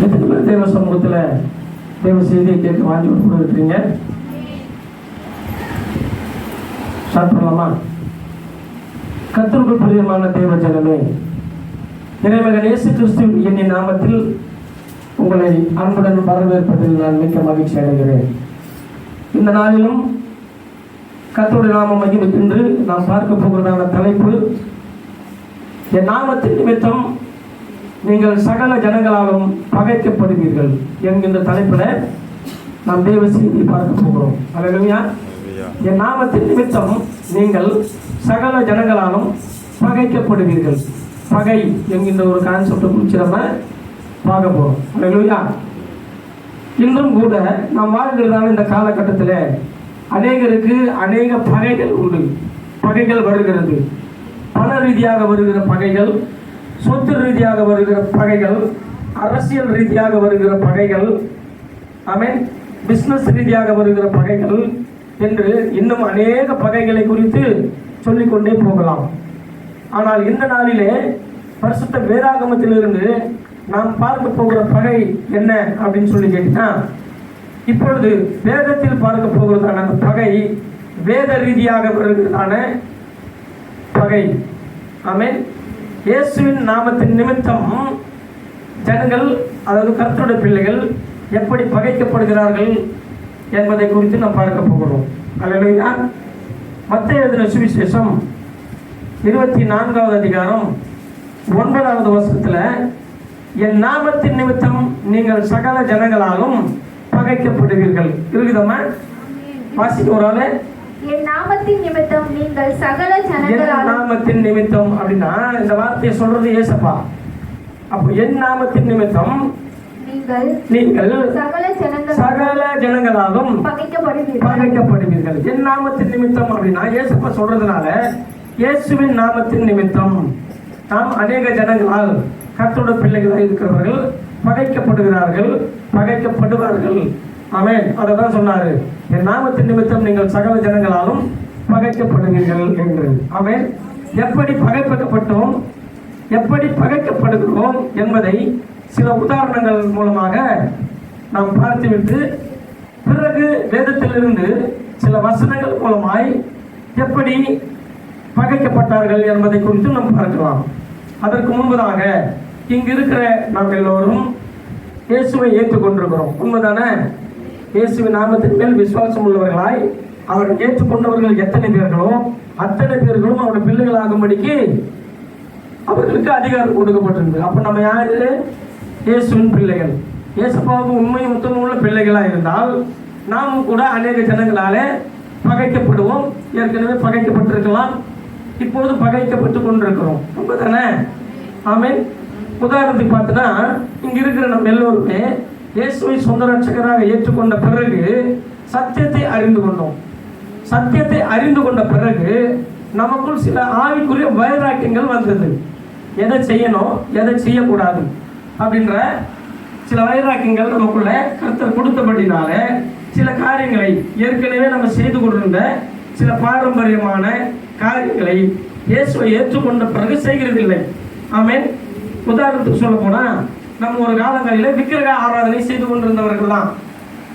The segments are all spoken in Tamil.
எத்தனை பேர் தேவ சமூகத்தில் தேவ செய்தியை கேட்க வாங்கி கூட இருக்கிறீங்க? ஸ்டார்ட் பண்ணலாமா? கர்த்தருக்கு பிரியமான தேவ ஜனமே, இறைமகன் இயேசு கிறிஸ்து என்னும் நாமத்தில் உங்களை அன்புடன் வரவேற்பதில் நான் மிக்க மகிழ்ச்சி அடைகிறேன். இந்த நாளிலும் கர்த்தருடைய நாமம் மகிமைக்கென்று நாம் பார்க்க போகிறதான தலைப்பு, என் நாமத்தின் நிமித்தம் நீங்கள் சகல ஜனங்களாலும் பகைக்கப்படுவீர்கள் என்கின்ற தலைப்பில் நாம் தேவ செய்தி பார்க்க போகிறோம். அல்லேலூயா. என் நாமத்தின் நிமித்தம் நீங்கள் சகல ஜனங்களாலும் பகைக்கப்படுவீர்கள். பகை என்கின்ற ஒரு கான்செப்டை குறித்து நம்ம பார்க்க போகிறோம். அல்லேலூயா. இன்றும் கூட நாம் வாழ்கிறதான இந்த காலகட்டத்தில் அநேகருக்கு அநேக பகைகள் உண்டு. பகைகள் வருகிறது. பண ரீதியாக வருகிற பகைகள், சொத்து ரீதியாக வருகிற பகைகள், அரசியல் ரீதியாக வருகிற பகைகள், ஆமென், பிசினஸ் ரீதியாக வருகிற பகைகள் என்று இன்னும் அநேக பகைகளை குறித்து சொல்லிக்கொண்டே போகலாம். ஆனால் இந்த நாளிலே பரிசுத்த வேதாகமத்திலிருந்து நாம் பார்க்க போகிற பகை என்ன அப்படின்னு சொல்லி கேட்டீங்கன்னா, இப்பொழுது வேதத்தில் பார்க்க போகிறதான அந்த பகை வேத ரீதியாக வருகிறதான பகை. ஆமென். இயேசுவின் நாமத்தின் நிமித்தம் ஜனங்கள், அதாவது கர்த்தருடைய பிள்ளைகள் எப்படி பகைக்கப்படுகிறார்கள் என்பதை குறித்து நாம் பார்க்க போகிறோம். அல்லேலூயா. மத்தேயு எழுதின சுவிசேஷம் 24வது அதிகாரம் 9வது வசனத்தில், என் நாமத்தின் நிமித்தம் நீங்கள் சகல ஜனங்களாலும் பகைக்கப்படுவீர்கள். இருக்குதம்மா? வாசிக்க ஒரு ஆளு. என் நாமத்தின் நிமித்தம் நீங்கள் சகல ஜனங்களாலும். என் நாமத்தின் நிமித்தம் அப்படின்னா இந்த வார்த்தையை சொல்றது ஏசப்பா. அப்போ என் நாமத்தின் நிமித்தம் நீங்கள் சகல ஜனங்களாலும் பகைக்கப்படுவீர்கள். என் நாமத்தின் நிமித்தம் அப்படின்னா ஏசப்பா சொல்றதுனால இயேசுவின் நாமத்தின் நிமித்தம் நாம் அநேக ஜனங்களால், கர்த்தருடைய பிள்ளைகளாக இருக்கிறவர்கள் பகைக்கப்படுகிறார்கள், பகைக்கப்படுவார்கள். ஆமென். அதை தான் சொன்னாரு, என் நாமத்தின் நிமித்தம் நீங்கள் சகல ஜனங்களாலும் பகைக்கப்படுவீர்கள் என்று. ஆமென். எப்படி பகைக்கப்பட்டோம், எப்படி பகைக்கப்படுகிறோம் என்பதை சில உதாரணங்கள் மூலமாக நாம் பார்த்துவிட்டு, பிறகு வேதத்திலிருந்து சில வசனங்கள் மூலமாய் எப்படி பகைக்கப்பட்டார்கள் என்பதை குறித்து நாம் பார்க்கலாம். அதற்கு முன்பதாக இங்கு இருக்கிற நாம் எல்லோரும் இயேசுவை ஏற்றுக்கொண்டிருக்கிறோம். உண்மைதானே? இயேசுவின் நாமத்தின் மேல் விசுவாசம் உள்ளவர்களாய் அவரை ஏற்றுக்கொண்டவர்கள் எத்தனை பேர்களோ அத்தனை பேர்களும் அவருடைய பிள்ளைகளாகும்படிக்கு அவர்களுக்கு அதிகாரம் கொடுக்கப்பட்டிருந்தது. அப்ப நம்ம யாரு? இயேசுவின் பிள்ளைகள். இயேசுப்பாவுக்கு உண்மையும் உத்தமும் உள்ள பிள்ளைகளாக இருந்தால் நாமும் கூட அநேக ஜனங்களாலே பகைக்கப்படுவோம். ஏற்கனவே பகைக்கப்பட்டிருக்கலாம், இப்பொழுது பகைக்கப்பட்டு கொண்டிருக்கிறோம். உண்மைதானே? ஆமென். உதாரணத்துக்கு பார்த்தோன்னா, இங்க இருக்கிற நம்ம எல்லோருமே இயேசுவை சொந்த ரட்சகராக ஏற்றுக்கொண்ட பிறகு சத்தியத்தை அறிந்து கொண்டோம். சத்தியத்தை அறிந்து கொண்ட பிறகு நமக்குள் சில ஆவிக்குரிய வைராக்கியங்கள் வந்தது. எதை செய்யணும், எதை செய்யக்கூடாது அப்படின்ற சில வைராக்கியங்கள் நமக்குள்ள கர்த்தர் கொடுத்தபடினால சில காரியங்களை, ஏற்கனவே நம்ம செய்து கொண்டிருந்த சில பாரம்பரியமான காரியங்களை இயேசுவை ஏற்றுக்கொண்ட பிறகு செய்கிறதில்லை. ஆமென். உதாரணத்துக்கு சொல்ல போனா, நம்ம ஒரு காலங்களில் விக்கிரக ஆராதனை செய்து கொண்டிருந்தவர்கள் தான்.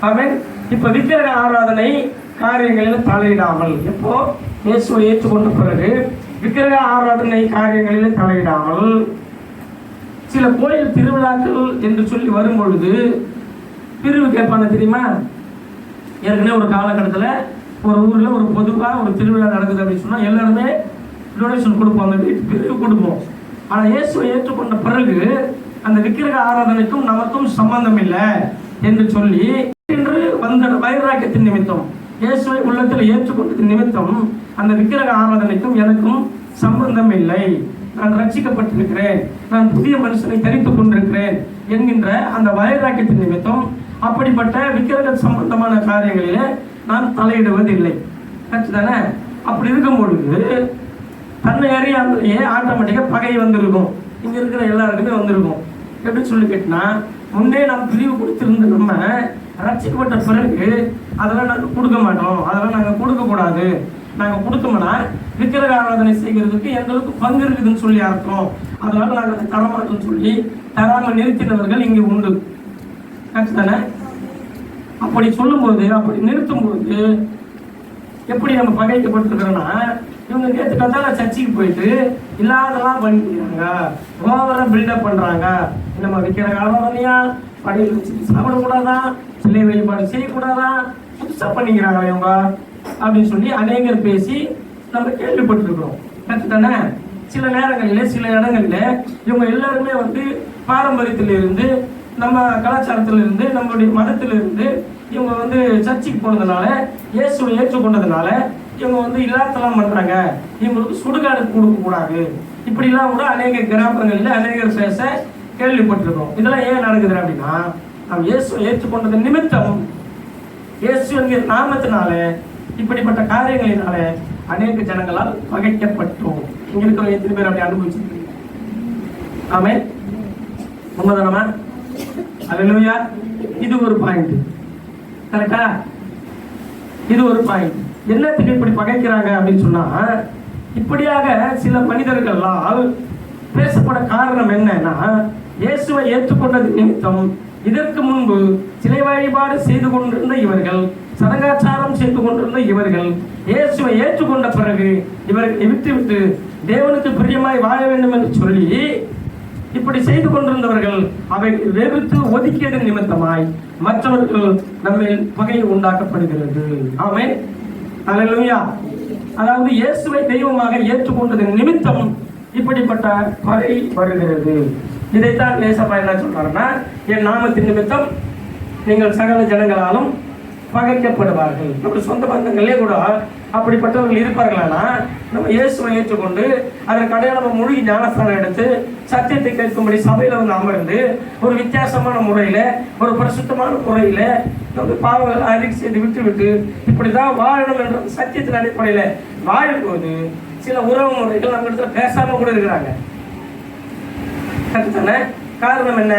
ஆமென். இப்ப விக்கிரக ஆராதனை காரியங்களில் தலையிடாமல், எப்போ இயேசுவை ஏற்றுக்கொண்ட பிறகு விக்கிரக ஆராதனை காரியங்களில் தலையிடாமல், சில கோயில் திருவிழாக்கள் என்று சொல்லி வரும் பொழுது பிரிவு கேட்பாங்க. தெரியுமா? ஏற்கனவே ஒரு காலகட்டத்தில் ஒரு ஊர்ல ஒரு பொதுவாக ஒரு திருவிழா நடக்குது அப்படின்னு சொன்னா எல்லாருமே டொனேஷன் கொடுப்பாங்க, பிரிவு கொடுப்போம். ஆனால் இயேசுவை ஏற்றுக்கொண்ட பிறகு அந்த விக்கிரக ஆராதனைக்கும் நமக்கும் சம்பந்தம் இல்லை என்று சொல்லி, இன்று வந்த வைராக்கியத்தின் நிமித்தம், இயேசுவை உள்ளத்தில் ஏற்றுக்கொண்டதின் நிமித்தம் அந்த விக்கிரக ஆராதனைக்கும் எனக்கும் சம்பந்தம் இல்லை, நான் ரட்சிக்கப்பட்டிருக்கிறேன், நான் புதிய மனுஷனை தரித்துக் கொண்டிருக்கிறேன் என்கின்ற அந்த வைராக்கியத்தின் நிமித்தம் அப்படிப்பட்ட விக்கிரக சம்பந்தமான காரியங்களிலே நான் தலையிடுவதில்லை. தானே? அப்படி இருக்கும் பொழுது தன்னை அறியாமலேயே ஆட்டோமேட்டிக்காக பகை வந்திருக்கும். இங்கே இருக்கிற எல்லாருக்குமே வந்திருக்கும். எப்படின்னு சொல்லி கேட்டினா, முன்னே நாம் பிரிவு கொடுத்திருந்த நம்ம ரட்சிக்கப்பட்ட பிறகு அதெல்லாம் நாங்கள் கொடுக்க மாட்டோம், அதெல்லாம் நாங்கள் கொடுக்கக்கூடாது நாங்கள் கொடுத்தோம்னா விக்கிரக ஆராதனை செய்கிறதுக்கு எங்களுக்கு பங்கு இருக்குதுன்னு சொல்லி அர்த்தம். அதனால நாங்கள் அதை தரமாட்டோம்னு சொல்லி தராமல் நிறுத்தினவர்கள் இங்கே உண்டு. தானே? அப்படி சொல்லும்போது, அப்படி நிறுத்தும்போது எப்படி நம்ம பகைக்கப்பட்டிருக்கிறோன்னா, இவங்க நேற்று கத்தால சர்ச்சைக்கு போயிட்டு இல்லாதெல்லாம் பண்ணிக்கிறாங்க, ஓவராக பில்டப் பண்ணுறாங்க. நம்ம விக்கிரக ஆராதனையா, படையில் வச்சு சாப்பிடக்கூடாதா, சிலை வழிபாடு செய்யக்கூடாதா, புதுசாக பண்ணிக்கிறாங்க இவங்க அப்படின்னு சொல்லி அநேகர் பேசி நம்ம கேள்விப்பட்டிருக்கிறோம். தானே? சில நேரங்களில் சில இடங்களில் இவங்க எல்லாருமே வந்து பாரம்பரியத்திலிருந்து, நம்ம கலாச்சாரத்திலிருந்து, நம்மளுடைய மதத்திலிருந்து இவங்க வந்து சர்ச்சைக்கு போனதுனால, இயேசுவை ஏற்றுக்கொண்டதுனால இவங்க வந்து இல்லாதெல்லாம் பண்ணுறாங்க, இவங்களுக்கு சுடுகாடு கொடுக்கக்கூடாது, இப்படிலாம் கூட அநேக கிராமங்களில் அநேகர் பேச கேள்விப்பட்டிருக்கோம். இதெல்லாம் ஏன் நடக்குது அப்படின்னா, நாம் இயேசுவை ஏற்றுக்கொண்டது நிமித்தம், இயேசு என்கிற நாமத்தினால, இப்படிப்பட்ட காரியங்களினால அநேக ஜனங்களால் பகைக்கப்பட்டோம். இங்க இருக்கிற எத்தனை பேர் அப்படி அனுபவிச்சிருக்கீங்க? ஆமென். உண்மைதானமா? அல்லேலூயா. இது ஒரு பாயிண்ட். கரெக்டா? இது ஒரு பாயிண்ட். என்னத்துக்கு இப்படி பகைக்கிறாங்க அப்படின்னு சொன்னா, இப்படியாக சில மனிதர்களால் பேசப்பட காரணம் என்னன்னா, இயேசுவை ஏற்றுக்கொண்டது நிமித்தம் இதற்கு முன்பு சிலை வழிபாடு செய்து கொண்டிருந்த இவர்கள், சடங்காச்சாரம் செய்து கொண்டிருந்த இவர்கள் இயேசுவை ஏற்றுக்கொண்ட பிறகு இவர்களை விட்டுவிட்டு தேவனுக்கு பிரியமாய் வாழ வேண்டும் என்று சொல்லி இப்படி செய்து கொண்டிருந்தவர்கள் அவை வெறுத்து ஒதுக்கியது நிமித்தமாய் மற்றவர்கள் நம்மை பகை உண்டாக்கப்படுகிறது. ஆமென். அல்லேலூயா. அதாவது இயேசுவை தெய்வமாக ஏற்றுக்கொண்டது நிமித்தம் இப்படிப்பட்ட பகை வருகிறது. இதைத்தான் ஏசப்பா என்ன சொல்றாருன்னா, என் நாமத்தின் நிமித்தம் நீங்கள் சகல ஜனங்களாலும் பகைக்கப்படுவார்கள். நம்ம சொந்த பந்தங்களே கூட அப்படிப்பட்டவர்கள் இருப்பார்களானா, நம்ம இயேசுவை ஏற்றுக்கொண்டு அதற்கு அடையாளமா மூழ்கி ஞானஸ்தானம் எடுத்து சத்தியத்தை கேட்கும்படி சபையில வந்து அமர்ந்து ஒரு வித்தியாசமான முறையில, ஒரு பரிசுத்தமான முறையில நம்ம பாவங்கள் அறிக்கை செய்து விட்டு இப்படிதான் வாழணும் என்ற சத்தியத்தின் அடிப்படையில வாழும்போது சில உறவு முறைகள் நம்ம இடத்துல பேசாம கூட இருக்கிறாங்க. தானே? காரணம் என்ன?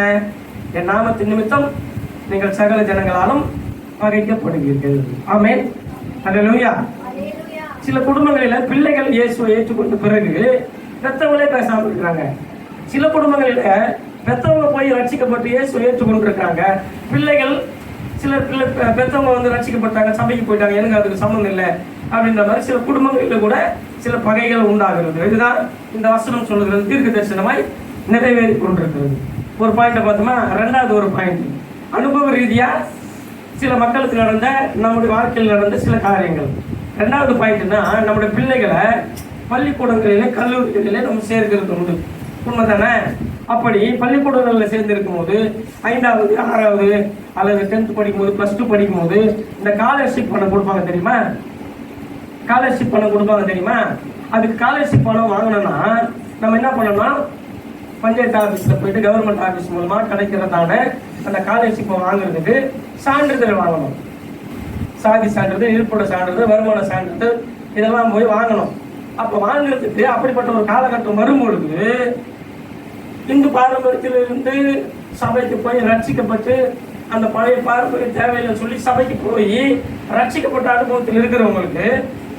என் நாமத்தின் நிமித்தம் நீங்கள் சகல ஜனங்களாலும் பகைக்கப்படுவீர்கள். ஆமென். அல்லேலூயா. சில குடும்பங்களில பிள்ளைகள் இயேசுவை ஏற்றுக்கொண்ட பிறகு பெற்றவங்களே பேசாம இருக்கிறாங்க. சில குடும்பங்களில பெற்றவங்க போய் ரட்சிக்கப்பட்டு இயேசுவை ஏற்றுக்கொண்டிருக்காங்க, பிள்ளைகள் சிலர் பெற்றவங்க வந்து ரட்சிக்கப்பட்டாங்க, சபைக்கு போயிட்டாங்க, எனக்கு அதுக்கு சம்மந்தம் இல்லை அப்படின்ற மாதிரி சில குடும்பங்களில் கூட சில பகைகள் உண்டாகிறது. இதுதான் இந்த வசனம் சொல்லுகிறது தீர்க்க தரிசனமாய் நிறைவேறி கொண்டிருக்கிறது. ஒரு பாயிண்ட பார்த்தோமா. ரெண்டாவது ஒரு பாயிண்ட், அனுபவ ரீதியா சில மக்களுக்கு நடந்த, நம்முடைய வாழ்க்கையில் நடந்த சில காரியங்கள். ரெண்டாவது பாயிண்ட்னா, நம்முடைய பிள்ளைகளை பள்ளிக்கூடங்களிலே கல்லூரிகளிலே நம்ம சேர்க்கிறது உண்டு. உண்மைதானே? அப்படி பள்ளிக்கூடங்களில் சேர்ந்திருக்கும் போது 5வது 6வது அல்லது 10th படிக்கும்போது, +2 படிக்கும்போது இந்த ஸ்காலர்ஷிப் பணம் கொடுப்பாங்க தெரியுமா? ஸ்காலர்ஷிப் பணம் கொடுப்பாங்க தெரியுமா? அதுக்கு ஸ்காலர்ஷிப் பணம் வாங்கணும்னா நம்ம என்ன பண்ணணும்? பஞ்சாயத்து ஆஃபீஸில் போயிட்டு கவர்மெண்ட் ஆஃபீஸ் மூலமா கிடைக்கிறதான அந்த ஸ்காலர்ஷிப்பை வாங்குறதுக்கு சான்றிதழ் வாங்கணும். சாதி சான்றிதழ், இருப்போட சான்றிதழ், வருமான சான்றிதழ், இதெல்லாம் போய் வாங்கணும். அப்போ வாங்குறதுக்கு அப்படிப்பட்ட ஒரு காலகட்டம் வரும்பொழுது இந்து பாரம்பரியத்திலிருந்து சபைக்கு போய் ரட்சிக்கப்பட்டு அந்த பழைய பாரம்பரிய தேவையில்லைன்னு சொல்லி சபைக்கு போய் ரட்சிக்கப்பட்ட அனுபவத்தில் இருக்கிறவங்களுக்கு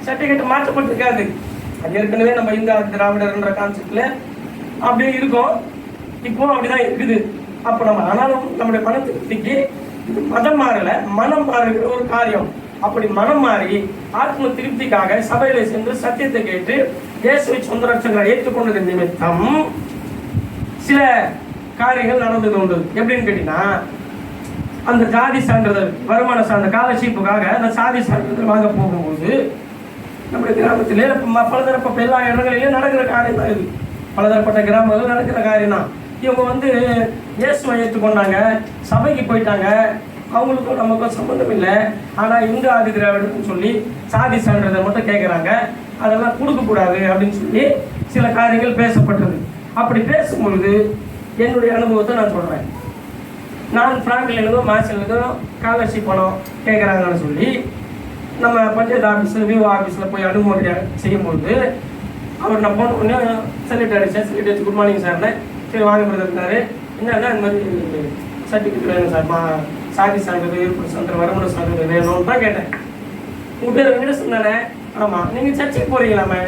சர்டிஃபிகேட் மாற்றப்பட்டிருக்காது. அது ஏற்கனவே நம்ம இந்து திராவிடர்ன்ற கான்செப்ட்ல அப்படியே இருக்கும், இப்போ அப்படிதான் இருக்குது. அப்போ நம்ம ஆனாலும் நம்முடைய பணத்திற்கு மதம் மாறல, மனம் மாறுகிற ஒரு காரியம். அப்படி மனம் மாறி ஆத்ம திருப்திக்காக சபையில சென்று சத்தியத்தை கேட்டு இயேசுவை சொந்த ரட்சகரை ஏற்றுக்கொண்டது நிமித்தம் சில காரியங்கள் நடந்தது உண்டு. எப்படின்னு கேட்டீங்கன்னா, அந்த சாதி சான்றிதழ், வருமான சான்றிதழ், ஸ்காலர்ஷிப்புக்காக அந்த சாதி சான்றிதழ் வாங்க போகும்போது நம்முடைய கிராமத்திலே பலதரப்பட்ட எல்லா இடங்களிலும் நடக்கிற காரியம் தான் இது. பலதரப்பட்ட கிராமங்கள் நடக்கிற காரியம் தான். இவங்க வந்து இயேசுவை ஏற்றுக்கொண்டாங்க, சபைக்கு போயிட்டாங்க, அவங்களுக்கும் நமக்கும் சம்பந்தம் இல்லை. ஆனால் இந்து ஆதி திராவிடன்னு சொல்லி சாதி சான்றிதழ் மட்டும் கேட்குறாங்க, அதெல்லாம் கொடுக்கக்கூடாது அப்படின்னு சொல்லி சில காரியங்கள் பேசப்பட்டது. அப்படி பேசும்பொழுது என்னுடைய அனுபவத்தை நான் சொல்கிறேன். நான் பிராங்கிலிருந்தும் மாசிலிருந்தும் ஸ்காலர்ஷிப் பணம் கேட்குறாங்கன்னு சொல்லி நம்ம பஞ்சாயத்து ஆஃபீஸு, விஓ ஆஃபீஸில் போய் அனுமதி செய்யும்பொழுது அவர் நான் போன உடனே சல்யூட் அடித்தேன். சல்யூட் அடிச்சு குட் மார்னிங் சார்னு. சரி வாங்க பிரதர், என்னன்னா இந்த மாதிரி சர்டிஃபிகேட் வேணும் சார், சாதி சான்றிதழ், இருப்பு சான்றிதழ், வருமான சான்றிதழ் வேணும்னு தான் கேட்டேன். உங்கள் பேர் வெங்கடேசன் தானே ஆமா, நீங்க சர்ச்சுக்கு போறீங்களாமே,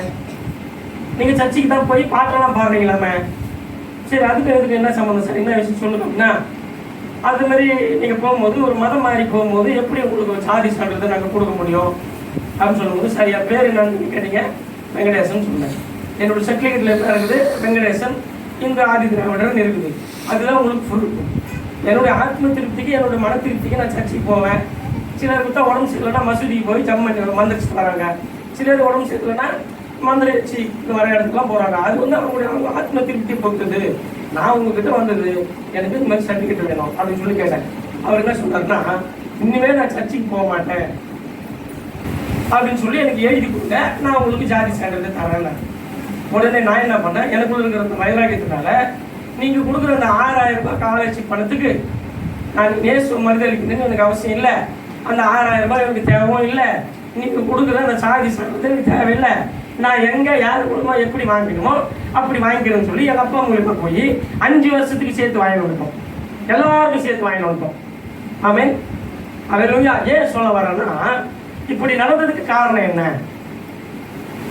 நீங்க சர்ச்சுக்கு தான் போய் பாட்டெல்லாம் பாடுறீங்களாமே. சரி, அதுக்கு எதுக்கு என்ன சம்மந்தம் சார், என்ன விஷயம் சொல்லுங்க அப்படின்னா, அது மாதிரி நீங்க போகும்போது ஒரு மதம் மாறி போகும்போது எப்படி உங்களுக்கு ஒரு சாதி சான்றிதழ் நாங்கள் கொடுக்க முடியும் அப்படின்னு சொல்லும்போது, சரியா பேர் என்னன்னு கேட்டீங்க, வெங்கடேசன் சொன்னேன். என்னோட சர்டிஃபிகேட்ல என்ன இருக்குது, வெங்கடேசன் இந்த ஆதி திராவிடர்னு இருக்குது. அதுதான் உங்களுக்கு ஃபுல். என்னுடைய ஆத்ம திருப்திக்கு, என்னுடைய மன திருப்திக்கு நான் சர்ச்சைக்கு போவேன். சிலருக்கு தான் உடம்பு சரியில்லைன்னா மசூதிக்கு போய் ஜம்மன் மந்திரிச்சு வராங்க. சிலர் உடம்பு சரியில்லைன்னா மந்திரிச்சு வர இடத்துக்குலாம் போகிறாங்க. அது வந்து அவங்க ஆத்ம திருப்தி பொறுத்தது. நான் உங்ககிட்ட வந்தது எனக்கு இந்த மாதிரி சர்டிஃபிகேட் வேணும் அப்படின்னு சொல்லி கேட்டேன். அவர் என்ன சொன்னார்னா, இனிமேல் நான் சர்ச்சைக்கு போக மாட்டேன் அப்படின்னு சொல்லி எனக்கு எழுதி கொடுங்க, நான் உங்களுக்கு ஜாதி சான்றிதழ் தரேன். உடனே நான் என்ன பண்ணேன், எனக்குள்ள இருக்கிற அந்த வைராக்கியத்தினால நீங்கள் கொடுக்குற அந்த 6000 ரூபாய் காலர்ஷிப் பணத்துக்கு நான் நேசு மறுதளிக்கணும்னு எனக்கு அவசியம் இல்லை. அந்த 6000 ரூபாய் எனக்கு தேவையும் இல்லை. நீங்கள் கொடுக்குற அந்த சாதி சான்றிதழ் எனக்கு தேவையில்லை. நான் எங்கே யார் மூலமா எப்படி வாங்கிக்கணுமோ அப்படி வாங்கிக்கிறேன்னு சொல்லி எங்கள் அப்பா மூலியமா போய் 5 வருஷத்துக்கு சேர்த்து வாங்கி வந்துட்டோம். எல்லாருக்கும் சேர்த்து வாங்கி வந்துட்டோம். ஆமென். அல்லேலூயா. ஏன் சொல்ல வரேன்னா, இப்படி நடந்ததுக்கு காரணம் என்ன,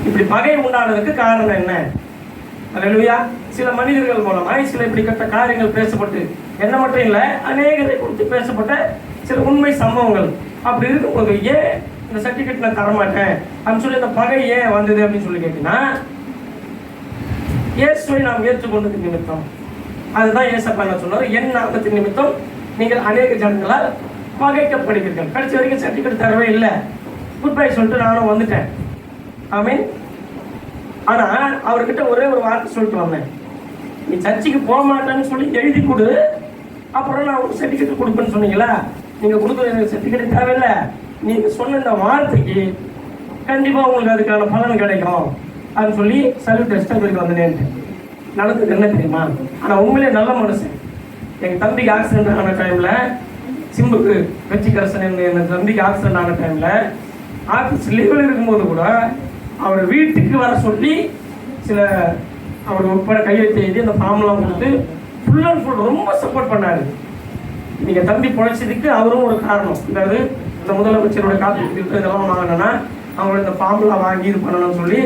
இப்படி பகை உண்டானதுக்கு காரணம் என்ன? அல்லேலூயா. சில மனிதர்கள் மூலமாய் சில இப்படிப்பட்ட காரியங்கள் பேசப்பட்டு, என்ன மட்டும் இல்லை, அநேகரை குறித்து பேசப்பட்ட சில உண்மை சம்பவங்கள். அப்படி இருக்கும்போது ஏன் இந்த சர்டிஃபிகேட் நான் தரமாட்டேன் அப்படின்னு சொல்லி இந்த பகை ஏன் வந்தது அப்படின்னு சொல்லி கேட்டீங்கன்னா, இயேசுவை நாம் ஏற்றுக்கொண்டது நிமித்தம். அதுதான் ஏசப்பா என்ன சொன்னார், என் நாமத்தின் நிமித்தம் நீங்கள் அநேக ஜனங்களால் பகைக்கப்படுவீர்கள். கடைசி வரைக்கும் சர்டிஃபிகேட் தரவே இல்லை, குட் பை சொல்லிட்டு நானும் வந்துட்டேன். ஆமீன். ஆனா அவர்கிட்ட ஒரே ஒரு வார்த்தை சொல்லிட்டு வந்தேன், நீ சர்ச்சுக்கு போக மாட்டேன்னு சொல்லி எழுதி கொடு, அப்புறம் நான் ஒரு சர்டிஃபிகேட் கொடுப்பேன்னு சொன்னீங்களா, நீங்க கொடுக்குற எனக்கு சர்டிஃபிகேட் தேவையில்லை, நீங்க சொன்ன இந்த வார்த்தைக்கு கண்டிப்பா உங்களுக்கு அதுக்கான பலன் கிடைக்கும் அப்படின்னு சொல்லி சல்யூட் எஸ்டாபிளிக்கு வந்தேன்ட்டு. நடந்தது என்ன தெரியுமா? ஆனா உண்மையிலே நல்ல மனுஷன். எங்க தம்பிக்கு ஆக்சிடென்ட் ஆன டைம்ல, சிம்புக்கு வெற்றிக்கரசன் என் தம்பிக்கு ஆக்சிடென்ட் ஆன டைம்ல ஆஃபீஸ் லீவில் இருக்கும்போது கூட அவர் வீட்டுக்கு வர சொல்லி சில அவர் உட்பட கையெழுத்து எழுதி அந்த ஃபார்ம்லாம் கொடுத்து ஃபுல் அண்ட் ஃபுல் ரொம்ப சப்போர்ட் பண்ணாரு. நீங்க தம்பி பொழைச்சதுக்கு அவரும் ஒரு காரணம். அதாவது இந்த முதலமைச்சரோட காப்பீட்டு இதெல்லாம் வாங்கினா அவங்களோட இந்த ஃபார்ம்லாம் வாங்கி இது பண்ணணும்னு சொல்லி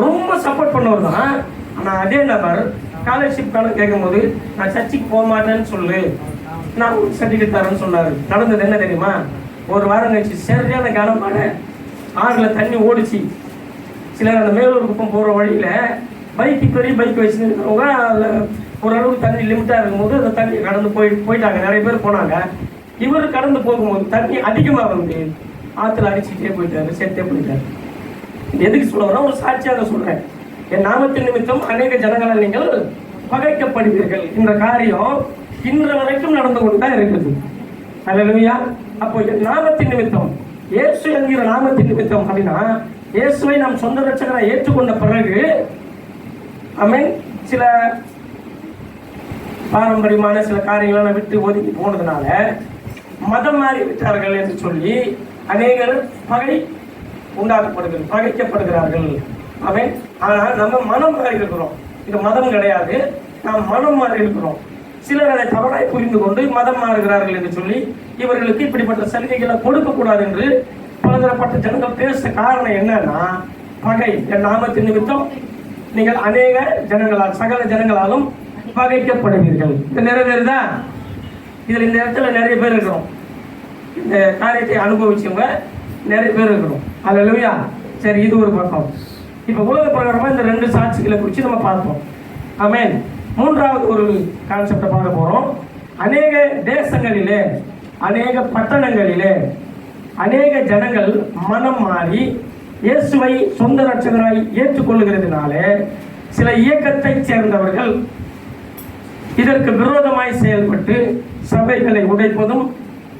ரொம்ப சப்போர்ட் பண்ணவர் தான். ஆனால் அதே நபர் ஸ்காலர்ஷிப் கேட்கும்போது நான் சர்ச்சுக்கு போக மாட்டேன்னு சொல்லு, நான் ஒரு சர்டிஃபிகேட் தரேன்னு சொன்னார். நடந்தது என்ன தெரியுமா? ஒரு வாரம் கழிச்சு சரியான கனமான ஆறுல தண்ணி ஓடிச்சு. சிலர் அந்த மேலூர் குப்பம் போகிற வழியில் பைக்கு பெரிய பைக் வச்சுருக்கிறவங்க அதில் ஓரளவுக்கு தண்ணி லிமிட்டாக இருக்கும்போது அந்த தண்ணி கடந்து போயிட்டாங்க. நிறைய பேர் போனாங்க. இவர் கடந்து போகும்போது தண்ணி அதிகமாக வந்து ஆற்றுல அடிச்சுட்டே போயிட்டாரு, சேர்த்தே போயிட்டாரு. எதுக்கு சொல்ல வர, ஒரு சாட்சியாக சொல்கிறேன். என் நாமத்தின் நிமித்தம் அநேக ஜனங்களால் நீங்கள் பகைக்கப்படுவீர்கள் என்ற காரியம் இன்று வரைக்கும் நடந்து கொண்டு தான் இருக்குது. அல்லேலூயா. அப்போ என் நாமத்தின் நிமித்தம், இயேசு என்கிற நாமத்தின் நிமித்தம் அப்படின்னா, இயேசுவை நாம் சொந்த ரட்சகரை ஏற்றுக்கொண்ட பிறகு ஆமென், சில பாரம்பரியமான சில காரியங்களை விட்டு ஒதுக்கி போனதுனால மதம் மாறி விட்டார்கள் என்று சொல்லி அநேகர் பகை உண்டாக்கப்படுகிறது, பகைக்கப்படுகிறார்கள். ஆமென். ஆனால் நம்ம மனம் மாறி இருக்கிறோம். இது மதம் கிடையாது, நாம் மனம் மாறி இருக்கிறோம். சிலர் அதை தவறாய் புரிந்து கொண்டு மதம் மாறுகிறார்கள் என்று சொல்லி இவர்களுக்கு இப்படிப்பட்ட சலுகைகளை கொடுக்க கூடாது என்று பலதரப்பட்ட ஜனங்கள் பேச காரணம் என்னன்னா, பகை. என் நாமத்தின் நிமித்தம் நீங்கள் அநேக ஜனங்களால், சகல ஜனங்களாலும் பகைக்கப்படுவீர்கள். இது நிறைவேறுதா? இதுல இந்த இடத்துல நிறைய பேர் இருக்கிறோம், இந்த காரியத்தை அனுபவிச்சவங்க நிறைய பேர் இருக்கிறோம். அல்லேலூயா. சரி, இது ஒரு பக்கம். இப்ப உலக பிரகாரமா இந்த 2 சாட்சிகளை குறித்து நம்ம பார்ப்போம். ஆமென். மூன்றாவது ஒரு கான்செப்டை பார்க்க போறோம். அநேக தேசங்களிலே, அநேக பட்டணங்களிலே அநேக ஜனங்கள் மனம் மாறி இயேசுவை சொந்த ரட்சகராய் ஏற்றுக்கொள்ளுகிறதுனால சில இயக்கத்தை சேர்ந்தவர்கள் இதற்கு விரோதமாய் செயல்பட்டு சபைகளை உடைப்பதும்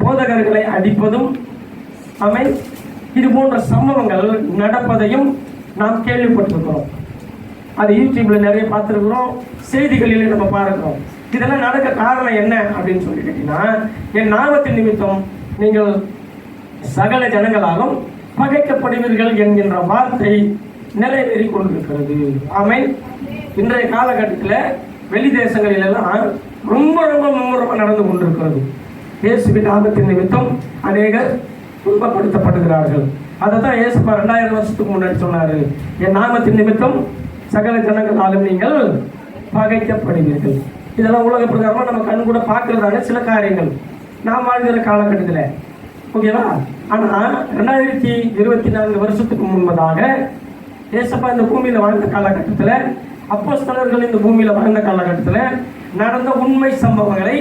போதகர்களை அடிப்பதும் ஆமென், இது போன்ற சம்பவங்கள் நடப்பதையும் நாம் கேள்விப்பட்டிருக்கிறோம். அது யூடியூப்ல நிறைய பார்த்துருக்கிறோம், செய்திகளிலே நம்ம பார்க்கிறோம். இதெல்லாம் நடக்க காரணம் என்ன அப்படின்னு சொல்லி கேட்டீங்கன்னா, என் நாமத்தின் நிமித்தம் நீங்கள் சகல ஜனங்களாலும் பகைக்கப்படுவீர்கள் என்கின்ற வார்த்தை நிறைவேறி கொண்டிருக்கிறது. ஆமென். இன்றைய காலகட்டத்தில் வெளி தேசங்களிலெல்லாம் ரொம்ப ரொம்ப மும்முரமாக நடந்து கொண்டிருக்கிறது. இயேசுவின் நாமத்தின் நிமித்தம் அநேகர் துன்பப்படுத்தப்படுகிறார்கள். அதை தான் இயேசுப்பா 2000 வருஷத்துக்கு முன்னாடி சொன்னாரு, என் நாமத்தின் நிமித்தம் சகல ஜனங்களாலும் நீங்கள் பகைக்கப்படுவீர்கள். இதெல்லாம் உலக பிரகாரமா நம்ம கண் கூட பார்க்கறதான சில காரியங்கள் நாம் வாழ்கிற காலகட்டத்தில், ஓகேவா? ஆனால் 2024 வருஷத்துக்கு முன்பதாக இயேசுப்பா இந்த பூமியில் வாழ்ந்த காலகட்டத்தில், அப்போஸ்தலர்கள் இந்த பூமியில் வாழ்ந்த காலகட்டத்தில் நடந்த உண்மை சம்பவங்களை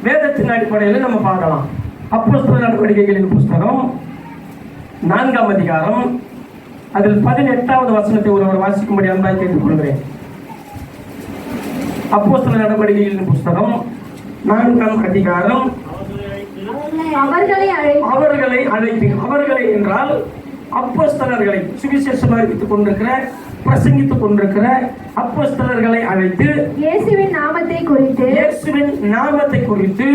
வேதத்தின் அடிப்படையில் நம்ம பார்க்கலாம். அப்போஸ்தலர் நடவடிக்கைகளின் புஸ்தகம் 4ஆம் அதிகாரம் அதில் 18வது வசனத்தை ஒருவர் வாசிக்கும்படி அன்பாய் கேட்டுக்கொள்கிறேன். அப்போஸ்தலர் நடவடிக்கைகளின் புஸ்தகம் 4ஆம் அதிகாரம். அவர்களை அழைத்து, அவர்களை என்றால் அப்போஸ்தலர்களை, சுவிசேஷம் அறிவித்துக் கொண்டிருக்கிற, பிரசங்கித்துக் கொண்டிருக்கிற அப்போஸ்தலர்களை அழைத்து இயேசுவின் நாமத்தை குறித்து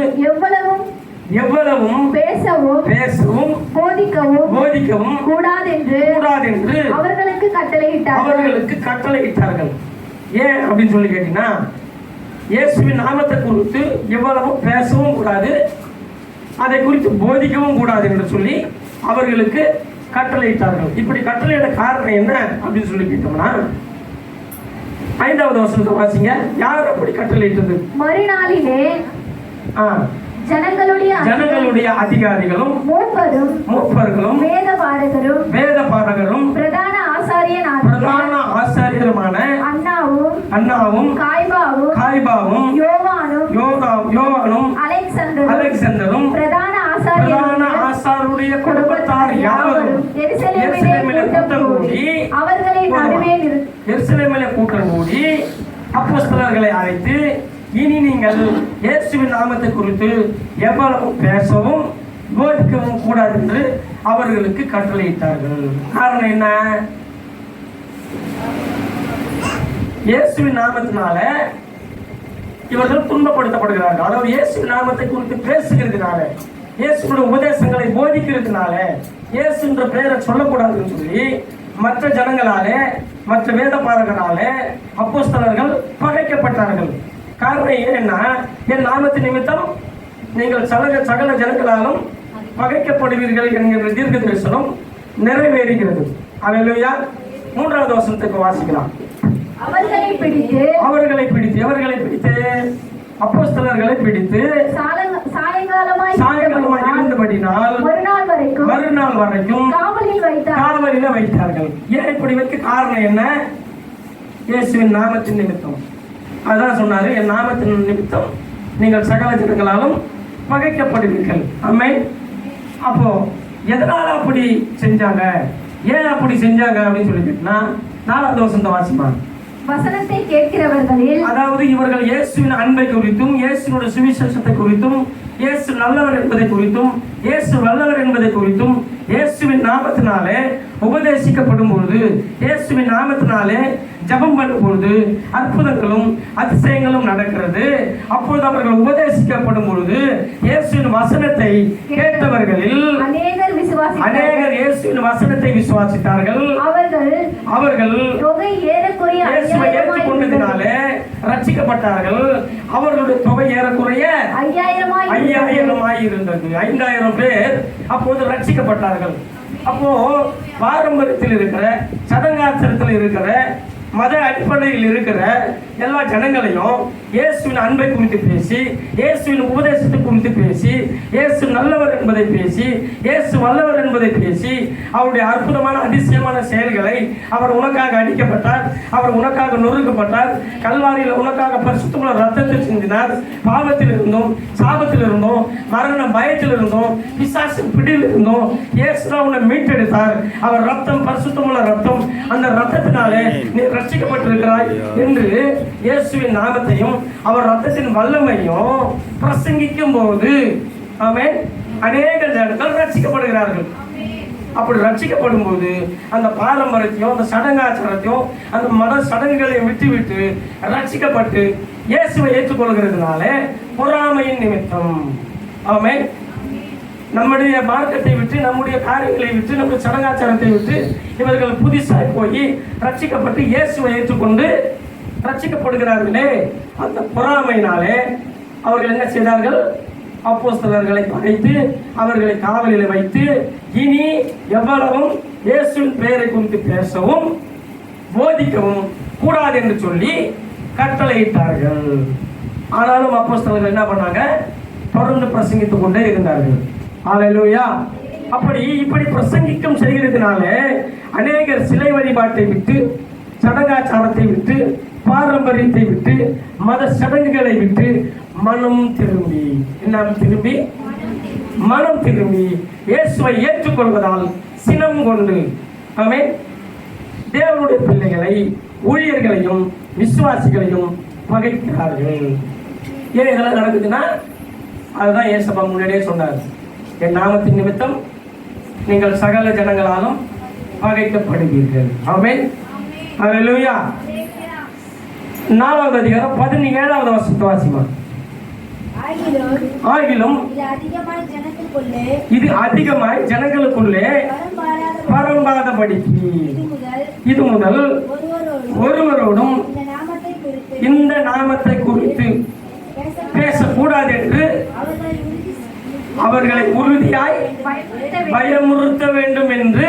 எவ்வளவும் பேசவும் போதிக்கவும் கூடாதென்று அவர்களுக்கு கட்டளையிட்டார்கள். ஏன் அப்படின்னு சொல்லி கேட்டீங்கன்னா, இயேசுவின் நாமத்தை குறித்து எவ்வளவும் பேசவும் கூடாது, அதை குறித்து போதிக்கவும் கூடாது என்று சொல்லி அவர்களுக்கு கட்டளையிட்டார்கள். இப்படி கட்டளையிட காரணம் என்ன அப்படின்னு சொல்லி கேட்டோம்னா, 5வது வசனத்தை வாசிங்க. யார் அப்படி கட்டளையிட்டது? மறுநாளிலே ஜனங்களுடைய அதிகாரிகளும் மூப்பர்களும் வேத பாரகரும் பிரதான ஆசாரியருமான அன்னாவும் காய்பாவும் யோவானும் அலெக்சந்தரும் பிரதான ஆசாரியருடைய குடும்பத்தார் யாவரும் எருசலேமிலே கூட்டம் கூடி அப்போஸ்தலர்களை அழைத்து, இனி நீங்கள் இயேசுவின் நாமத்தை குறித்து எவ்வளவு பேசவும் போதிக்கவும் கூடாது என்று அவர்களுக்கு கட்டளையிட்டார்கள். காரணம் என்ன? இயேசுவின் நாமத்தினால இவர்கள் துன்பப்படுத்தப்படுகிறார்கள். அதாவது இயேசுவின் நாமத்தை குறித்து பேசுகிறதுனால, இயேசுடைய உபதேசங்களை போதிக்கிறதுனால, இயேசு என்ற பெயரை சொல்லக்கூடாதுன்னு சொல்லி மற்ற ஜனங்களாலே, மற்ற வேத பாரகராலே அப்போஸ்தலர்கள் பகைக்கப்பட்டார்கள். காரணம் ஏன்னா, என் நாமத்தின் நிமித்தம் நீங்கள் சகல ஜனங்களாலும் பகைக்கப்படுவீர்கள் என்கிற தீர்க்க தரிசனம் நிறைவேறுகிறது. அல்லேலூயா. 3வது வசனத்துக்கு வாசிக்கலாம். அவர்களை பிடித்து அப்போஸ்தலர்களை பிடித்து சாயங்காலமாய் இருந்தபடினால் மறுநாள் வரைக்கும் காவலில் வைத்தார்கள். ஏன் இப்படி வைக்க காரணம் என்ன? இயேசுவின் நாமத்தின் நிமித்தம். அதான் சொன்னாரு, என் நாமத்தின் நிமித்தம் நீங்கள் சகல ஜனங்களாலும் பகைக்கப்படுவீர்கள். ஆமென். அப்போ எதனால அப்படி செஞ்சாங்க, ஏன் அப்படி செஞ்சாங்க அப்படின்னு சொல்லிட்டுனா, 4வது வசனத்தை வாசிமா. வசனத்தை கேட்கிறவர்களில், அதாவது இவர்கள் இயேசுவின் அன்பை குறித்தும், இயேசுவினுடைய சுவிசேஷத்தை குறித்தும், இயேசு நல்லவர் என்பதை குறித்தும், இயேசு வல்லவர் என்பதை குறித்தும், இயேசுவின் நாமத்தினாலே உபதேசிக்கப்படும் பொழுது, இயேசுவின் நாமத்தினாலே ஜபம் பண்ணும் பொழுது அற்புதங்களும் அதிசயங்களும் நடக்கிறது. அப்பொழுது அவர்கள் உபதேசிக்கப்படும் பொழுது இயேசுவின் வசனத்தை கேட்டவர்களில் அநேகர் இயேசுவின் வசனத்தை விசுவாசித்தார்கள். அவர்கள் இயேசுவை ஏற்றுக்கொண்டதினாலே ரட்சிக்கப்பட்டார்கள். அவர்களுடைய தொகை ஏறக்குறைய 5000 இருந்தது. 5000 பேர் அப்போது ரட்சிக்கப்பட்டார்கள். அப்போ பாரம்பரியத்தில் இருக்கிற, சடங்காச்சாரத்தில் இருக்கிற, மத அடிப்படையில் இருக்கிற எல்லா ஜனங்களையும் இயேசுவின் அன்பை குறித்து பேசி, இயேசுவின் உபதேசத்தை குறித்து பேசி, இயேசு நல்லவர் என்பதை பேசி, இயேசு வல்லவர் என்பதை பேசி, அவருடைய அற்புதமான அதிசயமான செயல்களை, அவர் உனக்காக அடிக்கப்பட்டார், அவர் உனக்காக நொறுக்கப்பட்டார், கல்வாரியில் உனக்காக பரிசுத்தமுள்ள ரத்தத்தை சிந்தினார், பாவத்தில் இருந்தோம், சாபத்தில் இருந்தோம், மரண பயத்தில் இருந்தோம், பிசாசின் பிடியில் இருந்தோம், இயேசு உன்னை மீட்டெடுத்தார், அவர் ரத்தம் பரிசுத்தமுள்ள ரத்தம், அந்த ரத்தத்தினாலே நீ ரட்சிக்கப்பட்டிருக்கிறாய் என்று இயேசுவின் நாமத்தையும் அவர் ரத்தத்தின் வல்லமையும் பிரசங்கிக்கும் போது ஆமென், அநேக ஜனங்கள் ரட்சிக்கப்படுகிறார்கள். அப்படி ரட்சிக்கப்படும் போது அந்த பாரம்பரியத்தையும், அந்த சடங்காச்சாரத்தையும், அந்த மத சடங்குகளையும் விட்டு ரட்சிக்கப்பட்டு இயேசுவை ஏற்றுக்கொள்கிறதுனால பொறாமையின் நிமித்தம் ஆமென், நம்முடைய மார்க்கத்தை விட்டு, நம்முடைய காரியங்களை விட்டு, நம்முடைய சடங்காச்சாரத்தை விட்டு இவர்கள் புதிசாய் போய் ரட்சிக்கப்பட்டு இயேசுவை ஏற்றுக்கொண்டு ரட்சிக்கப்படுகிறார்களே, அந்த பொறாமையினாலே அவர்கள் என்ன செய்தார்கள்? அப்போஸ்தலர்களை பகைத்து அவர்களை காவலில் வைத்து இனி எவ்வளவும் இயேசுவின் பெயரை குறித்து பேசவும் போதிக்கவும் கூடாது என்று சொல்லி கட்டளையிட்டார்கள். ஆனாலும் அப்போஸ்தலர்கள் என்ன பண்ணாங்க? தொடர்ந்து பிரசங்கித்துக் கொண்டே இருந்தார்கள். அல்லேலூயா. இப்படி பிரசங்கிக்கும் செய்கிறதுனால அநேகர் சிலை வழிபாட்டை விட்டு, சடங்காச்சாரத்தை விட்டு, பாரம்பரியத்தை விட்டு, மத சடங்குகளை விட்டு மனம் திரும்பி இயேசுவை ஏற்றுக்கொள்வதால் சினம் கொண்டு ஆமென் தேவனுடைய பிள்ளைகளை, ஊழியர்களையும் விசுவாசிகளையும் பகைக்கிறார்கள். ஏன் இதெல்லாம் நடக்குதுன்னா அதுதான் ஏசப்பா முன்னாடியே சொன்னார், என் நாமத்தின் நிமித்தம் நீங்கள் சகல ஜனங்களாலும் பகைக்கப்படுவீர்கள். ஆமென். அல்லேலூயா. 4வது அதிகாரம் 17வது வசனத்தை வாசிமா. ஆகிலும் இது அதிகமாய் ஜனங்களுக்குள்ளே பரம்பாதபடிக்கு இது முதல் ஒருவரோடும் இந்த நாமத்தை குறித்து பேசக்கூடாது என்று அவர்களை உறுதியாய் பயமுறுத்த வேண்டும் என்று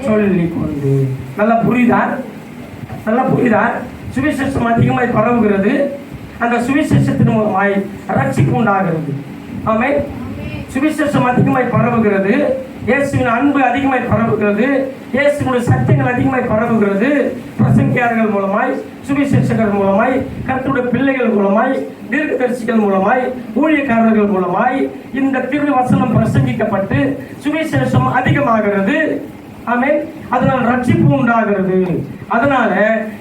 சொல்லிக்கொண்டு. நல்லா புரியுதா? சுவிசேஷம் அதிகமாய் பரவுகிறது. அந்த சுவிசேஷத்தின் மூலமாய் ரட்சிப்பு உண்டாகிறது. ஆமென். சுவிசேஷம் அதிகமாய் பரவுகிறது. இயேசுவின் அன்பு அதிகமாய் பரவுகிறது. இயேசுவின் சத்தியங்கள் அதிகமாய் பரவுகிறது. பிரசங்கியார்கள் மூலமாய், சுவிசேஷகர்கள் மூலமாய், கர்த்தருடைய பிள்ளைகள் மூலமாய், தீர்க்கதரிசிகள் மூலமாய், ஊழியக்காரர்கள் மூலமாய் இந்த திருவசனம் பிரசங்கிக்கப்பட்டு சுவிசேஷம் அதிகமாகிறது. ஆமென். அதனால் ரட்சிப்பு உண்டாகிறது. அதனால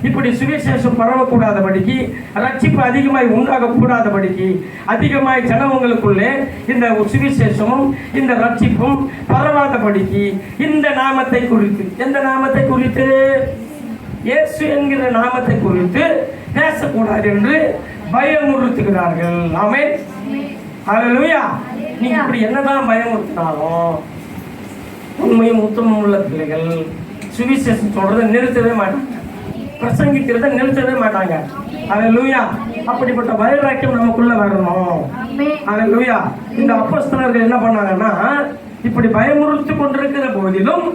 இப்படி சுவிசேஷம் பரவக்கூடாதபடிக்கு, ரட்சிப்பு அதிகமாய் உண்டாகக்கூடாதபடிக்கு, அதிகமாய் ஜனங்களுக்குள்ளே இந்த சுவிசேஷமும் இந்த ரட்சிப்பும் பரவாதபடிக்கு இந்த நாமத்தை குறித்து, எந்த நாமத்தை குறித்து? இயேசு என்கிற நாமத்தை குறித்து பேசக்கூடாது என்று பயமுறுத்துகிறார்கள். ஆமென். அல்லேலூயா. நீங்க இப்படி என்னதான் பயமுறுத்தினாலும் உண்மையும் உத்தமம் உள்ள பிள்ளைகள் சுவிசேஷம் சொல்றதை நிறுத்தவே மாட்டாங்க, பிரசங்கிக்கிறத நிறுத்தவே மாட்டாங்க. அல்லேலூயா. அப்படிப்பட்ட வைராக்கியம் நமக்குள்ள வரணும். அல்லேலூயா. இந்த அப்போஸ்தலர்கள் என்ன பண்ணாங்கன்னா, இப்படி பயமுறுத்தி கொண்டிருக்கிற போதிலும்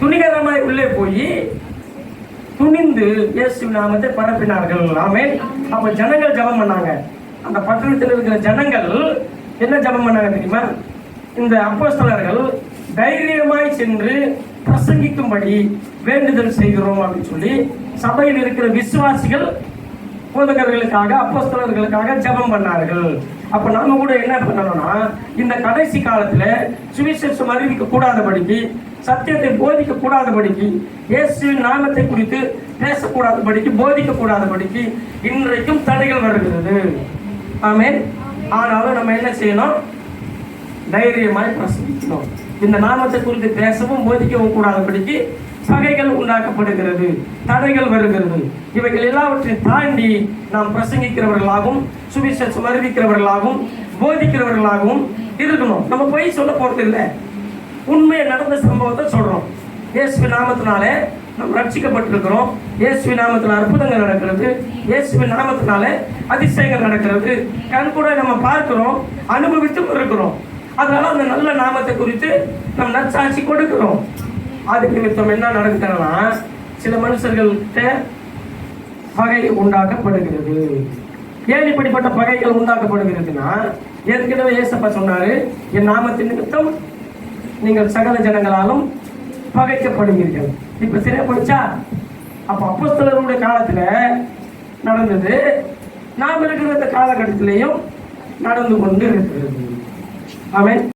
துணிகரமாய் உள்ளே போய் துணிந்து இயேசு நாமத்தை பரப்பினார்கள். ஆமென். அப்ப ஜனங்கள் ஜெபம் பண்ணாங்க. அந்த பட்டணத்தில் இருக்கிற ஜனங்கள் என்ன ஜெபம் பண்ணாங்க தெரியுமா? இந்த அப்போஸ்தலர்கள் தைரியமாய் சென்று பிரசங்கிக்கும்படி வேண்டுதல் செய்கிறோம் அப்படின்னு சொல்லி சபையில் இருக்கிற விசுவாசிகள் போதகர்களுக்காக, அப்போஸ்தலர்களுக்காக ஜெபம் பண்ணார்கள். அப்ப நாம கூட என்ன பண்ணணும்னா, இந்த கடைசி காலத்துல சுவிசேஷம் அறிவிக்க கூடாதபடிக்கு, சத்தியத்தை போதிக்க கூடாதபடிக்கு, இயேசுவின் நாமத்தை குறித்து பேசக்கூடாதபடிக்கு, போதிக்க கூடாதபடிக்கு இன்றைக்கும் தடைகள் வருகிறது. ஆமென். ஆனாலும் நம்ம என்ன செய்யணும்? தைரியமாய் பிரசங்கிக்கணும். இந்த நாமத்தை குறித்து பேசவும் போதிக்கவும் கூடாதபடிக்கு பகைகள் உண்டாக்கப்படுகிறது, தடைகள் வருகிறது. இவைகள் எல்லாவற்றையும் தாண்டி நாம் பிரசங்கிக்கிறவர்களாகவும், சுவிசேஷம் அறிவிக்கிறவர்களாகவும், போதிக்கிறவர்களாகவும் இருக்கணும். நம்ம போய் சொல்ல போறது இல்லை, உண்மையை நடந்த சம்பவத்தை சொல்றோம். இயேசுவின் நாமத்தினாலே நாம் ரட்சிக்கப்பட்டிருக்கிறோம். இயேசுவின் நாமத்தில் அற்புதங்கள் நடக்கிறது. இயேசுவின் நாமத்தினாலே அதிசயங்கள் நடக்கிறது. கண் கூட நம்ம பார்க்கிறோம், அனுபவித்தும் இருக்கிறோம். அதனால அந்த நல்ல நாமத்தை குறித்து நம் நற்சாட்சி கொடுக்கிறோம். அதுக்கு நிமித்தம் என்ன நடக்குதுன்னா, சில மனுஷர்கள்கிட்ட பகை உண்டாக்கப்படுகிறது. ஏன் இப்படிப்பட்ட பகைகள் உண்டாக்கப்படுகிறதுனா, ஏற்கனவே ஏசப்பா சொன்னாரு, என் நாமத்தின் நிமித்தம் நீங்கள் சகல ஜனங்களாலும் பகைக்கப்படுவீர்கள். இப்ப சரியா படிச்சா? அப்ப அப்போஸ்தலருடைய காலத்துல நடந்தது, நாம் இருக்கிற இந்த காலகட்டத்திலையும் நடந்து கொண்டு இருக்கிறது. ஆமென்.